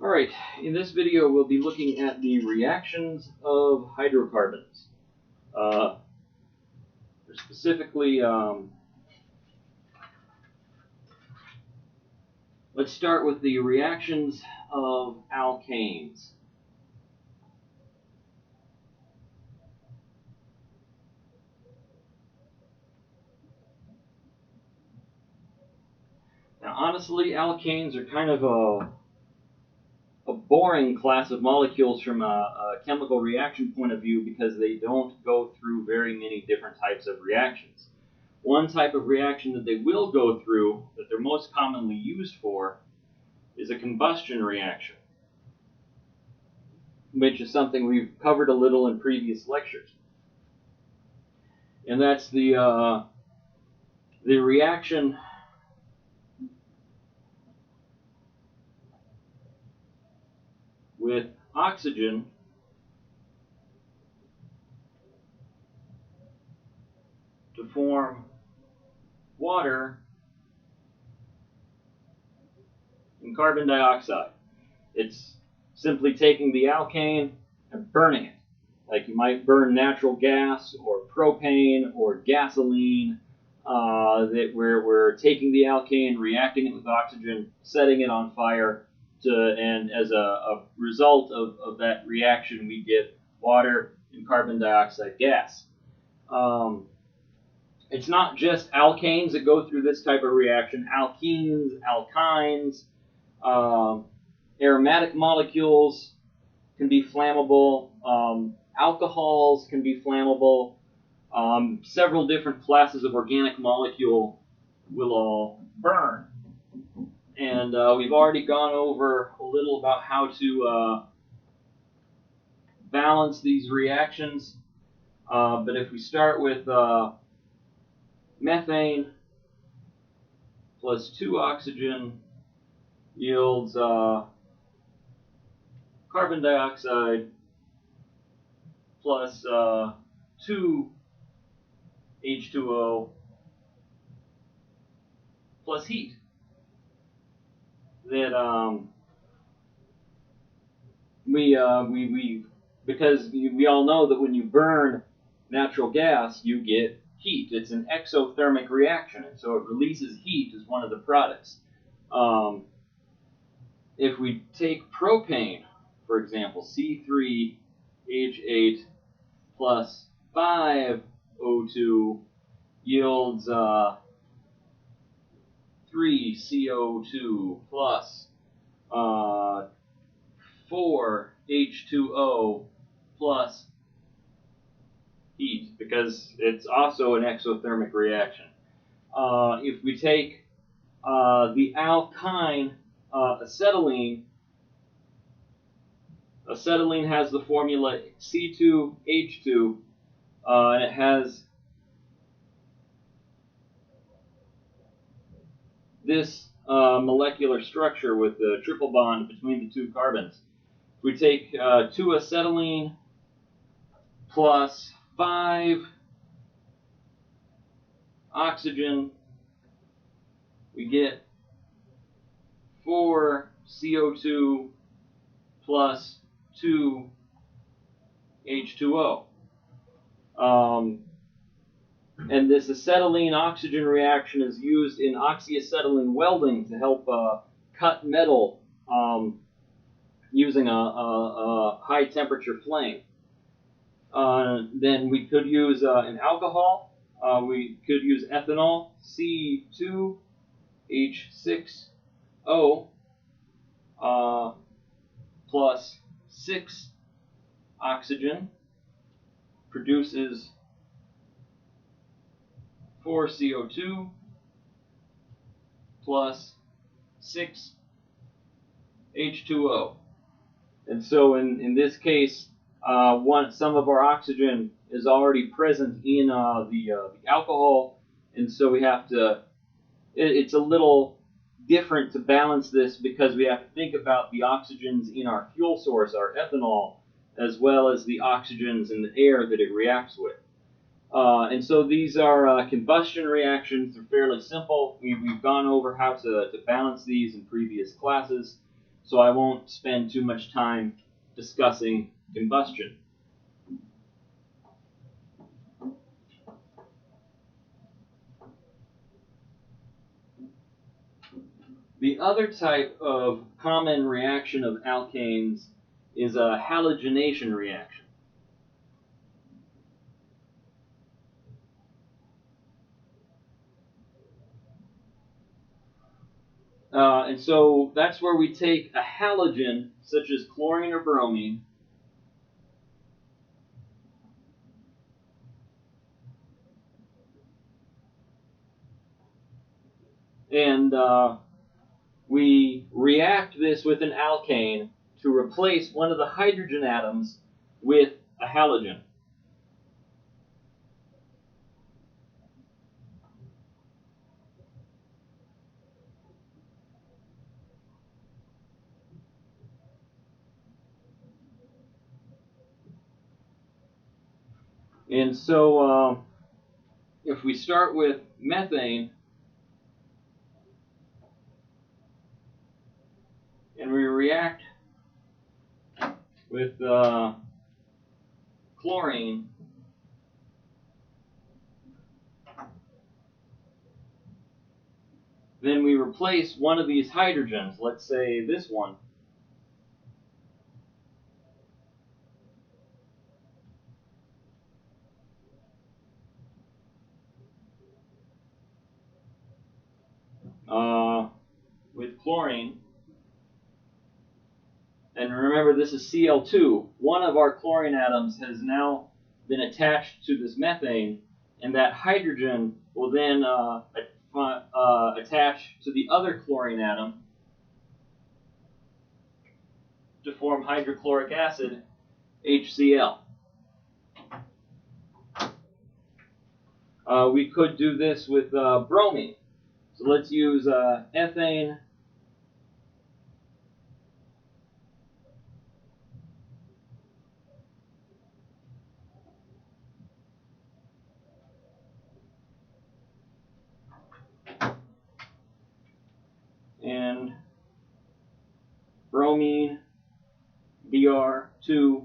Alright, in this video we'll be looking at the reactions of hydrocarbons. Specifically, let's start with the reactions of alkanes. Now honestly, alkanes are kind of a boring class of molecules from a chemical reaction point of view because they don't go through very many different types of reactions. One type of reaction that they will go through, that they're most commonly used for, is a combustion reaction, which is something we've covered a little in previous lectures. And that's the reaction with oxygen to form water and carbon dioxide. It's simply taking the alkane and burning it. Like you might burn natural gas or propane or gasoline, that we're taking the alkane, reacting it with oxygen, setting it on fire, and as a result of that reaction, we get water and carbon dioxide gas. It's not just alkanes that go through this type of reaction. Alkenes, alkynes, aromatic molecules can be flammable. Alcohols can be flammable. Several different classes of organic molecule will all burn. And we've already gone over a little about how to balance these reactions. But if we start with methane plus 2 oxygen yields carbon dioxide plus 2 H2O plus heat. That because we all know that when you burn natural gas, you get heat. It's an exothermic reaction, and so it releases heat as one of the products. If we take propane, for example, C3H8 plus 5O2 yields 3CO2 plus 4H2O plus heat, because it's also an exothermic reaction. If we take the alkyne acetylene, acetylene has the formula C2H2, and it has this molecular structure with the triple bond between the two carbons. If we take 2 acetylene plus 5 oxygen, we get 4 CO2 plus 2 H2O. And this acetylene-oxygen reaction is used in oxyacetylene welding to help cut metal using a high-temperature flame. Then we could use an alcohol. We could use ethanol, C2H6O plus 6 oxygen produces 4 CO2 plus 6 H2O. And so in this case, some of our oxygen is already present in the alcohol, and so we have to, it's a little different to balance this because we have to think about the oxygens in our fuel source, our ethanol, as well as the oxygens in the air that it reacts with. And so these are combustion reactions. They're fairly simple. We've gone over how to balance these in previous classes. so I won't spend too much time discussing combustion. The other type of common reaction of alkanes is a halogenation reaction. And so that's where we take a halogen, such as chlorine or bromine, and we react this with an alkane to replace one of the hydrogen atoms with a halogen. And so if we start with methane, and we react with chlorine, then we replace one of these hydrogens, let's say this one, with chlorine. And remember, this is Cl2. One of our chlorine atoms has now been attached to this methane, and that hydrogen will then attach to the other chlorine atom to form hydrochloric acid, HCl. We could do this with bromine. So let's use ethane and bromine, Br2,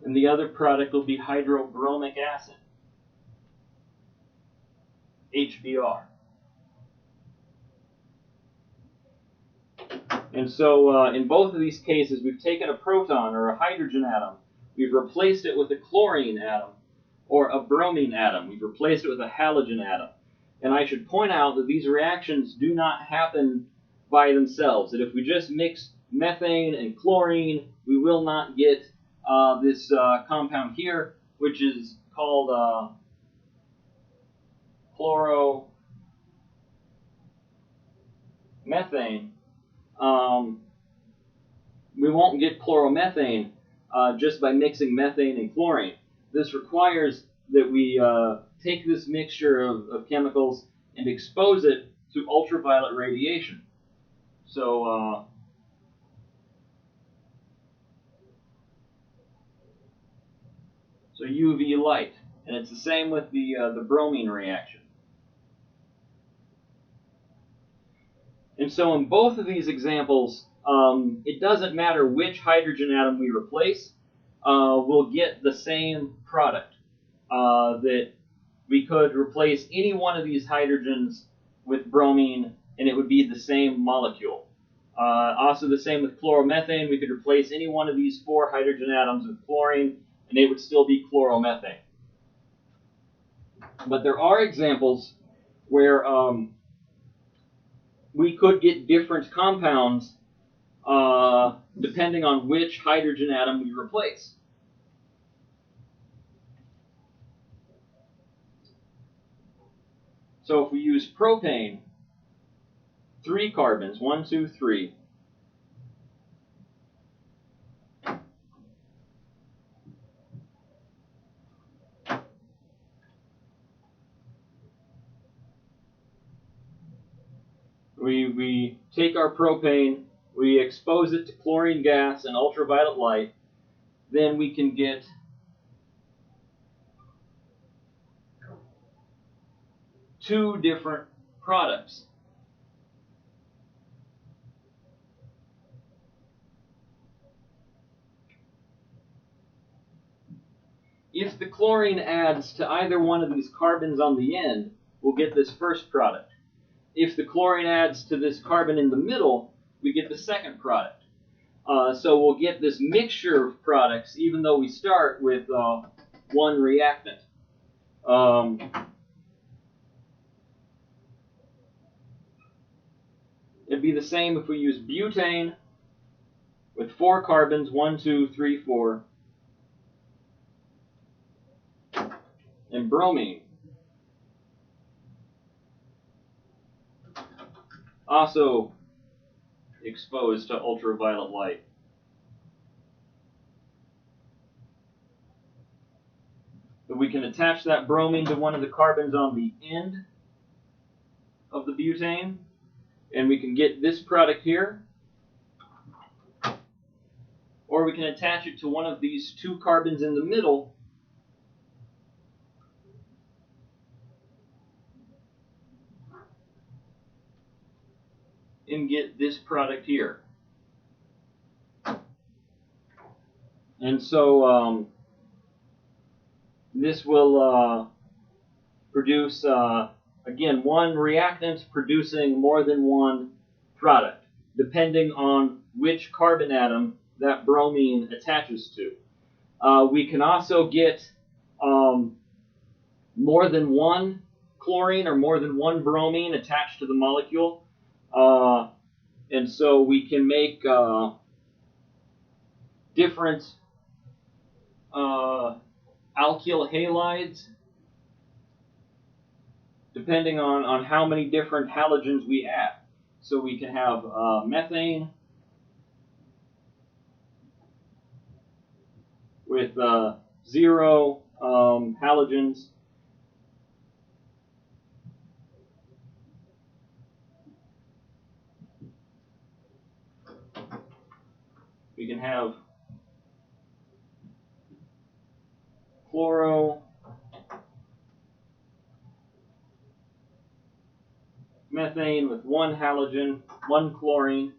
and the other product will be hydrobromic acid, HBr. And so in both of these cases, we've taken a proton or a hydrogen atom, we've replaced it with a chlorine atom or a bromine atom. We've replaced it with a halogen atom. And I should point out that these reactions do not happen by themselves, that if we just mix methane and chlorine, we will not get this compound here, which is called chloromethane. We won't get chloromethane just by mixing methane and chlorine. This requires that we take this mixture of chemicals and expose it to ultraviolet radiation. So UV light, and it's the same with the bromine reaction. And so in both of these examples, it doesn't matter which hydrogen atom we replace, we'll get the same product. That we could replace any one of these hydrogens with bromine, and it would be the same molecule. Also the same with chloromethane. We could replace any one of these 4 hydrogen atoms with chlorine, and it would still be chloromethane. But there are examples where we could get different compounds depending on which hydrogen atom we replace. So if we use propane, 3 carbons, 1, 2, 3. We take our propane, we expose it to chlorine gas and ultraviolet light, then we can get two different products. If the chlorine adds to either one of these carbons on the end, we'll get this first product. If the chlorine adds to this carbon in the middle, we get the second product. So we'll get this mixture of products even though we start with one reactant. It'd be the same if we use butane with 4 carbons, 1, 2, 3, 4, and bromine. Also exposed to ultraviolet light. But we can attach that bromine to one of the carbons on the end of the butane, and we can get this product here. Or we can attach it to one of these 2 carbons in the middle, and get this product here. And so this will produce, again, one reactant producing more than one product, depending on which carbon atom that bromine attaches to. We can also get more than one chlorine or more than one bromine attached to the molecule. And so we can make different alkyl halides depending on how many different halogens we add. So we can have methane with 0 halogens. We can have chloro methane with 1 halogen, 1 chlorine.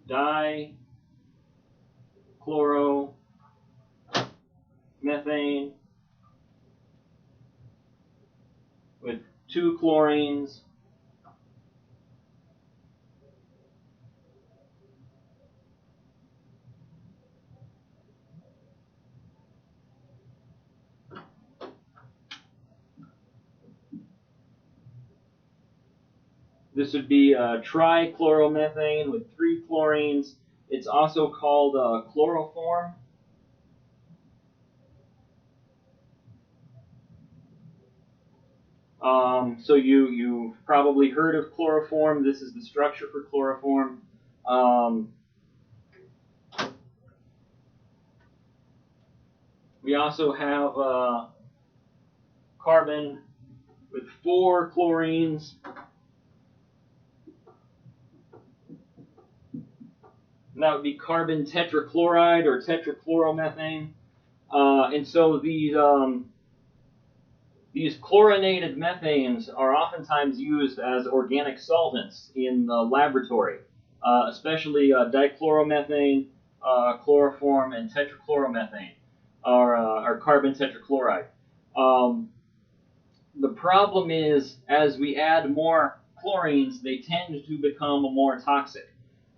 Dichloromethane with 2 chlorines. This would be trichloromethane with 3 chlorines. It's also called chloroform. So you've probably heard of chloroform. This is the structure for chloroform. We also have carbon with 4 chlorines. And that would be carbon tetrachloride or tetrachloromethane. And so these chlorinated methanes are oftentimes used as organic solvents in the laboratory, especially dichloromethane, chloroform, and tetrachloromethane are carbon tetrachloride. The problem is, as we add more chlorines, they tend to become more toxic.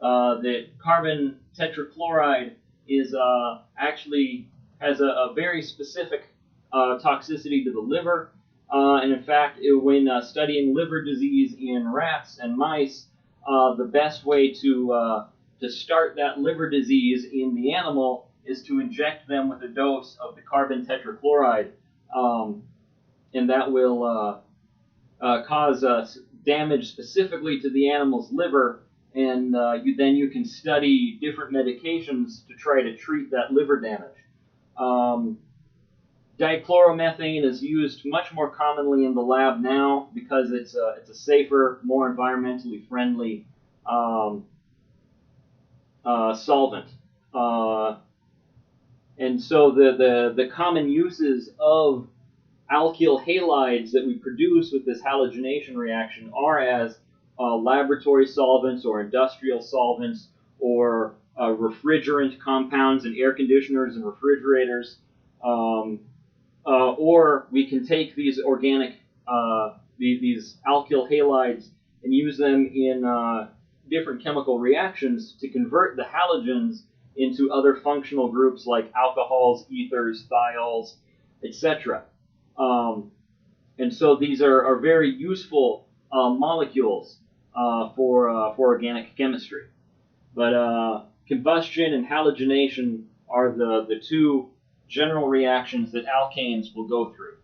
The carbon tetrachloride is actually has a very specific toxicity to the liver, and in fact, when studying liver disease in rats and mice, the best way to start that liver disease in the animal is to inject them with a dose of the carbon tetrachloride, and that will cause damage specifically to the animal's liver, and you can study different medications to try to treat that liver damage. Dichloromethane is used much more commonly in the lab now because it's a safer, more environmentally friendly solvent. And so the common uses of alkyl halides that we produce with this halogenation reaction are as laboratory solvents or industrial solvents or refrigerant compounds in air conditioners and refrigerators. Or we can take these organic, these alkyl halides and use them in different chemical reactions to convert the halogens into other functional groups like alcohols, ethers, thiols, etc. And so these are very useful molecules for organic chemistry. But combustion and halogenation are the two general reactions that alkanes will go through.